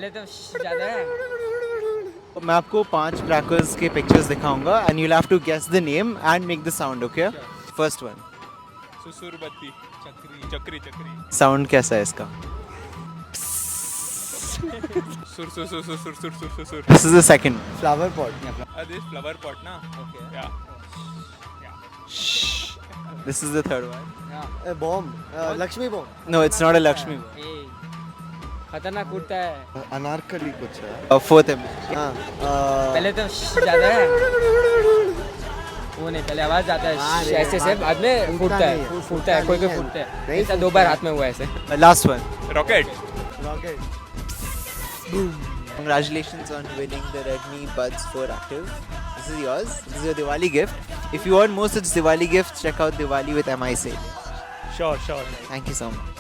ज्यादा है। मैं आपको 5 क्रैकर्स के पिक्चर्स दिखाऊंगा and you will have to guess the name and make the sound, okay? First one, सुसुरबत्ती, चक्री चक्री चक्री। साउंड कैसा है इसका? सुर सुर सुर सुर सुर सुर सुर सुर सुर। This is the second one, flower pot. This flower pot ना? Okay. Yeah. This is the third one. Bomb. Lakshmi bomb. No, it's not a Lakshmi. खतरनाक उड़ता है। अनारकली कुछ है. फोर्थ है. हाँ. पहले तो ज्यादा है, वो नहीं, पहले आवाज आता है ऐसे से, बाद में फूटता है, फूटता है, कोई कोई फूटता है, ऐसा 2 बार हाथ में हुआ ऐसे। Last one. Rocket. Rocket. Congratulations on winning the Redmi Buds 4 Active. This is yours. This is your Diwali gift. If you want more such Diwali gifts, check out Diwali with MI sale. Sure, sure. Thank you so much.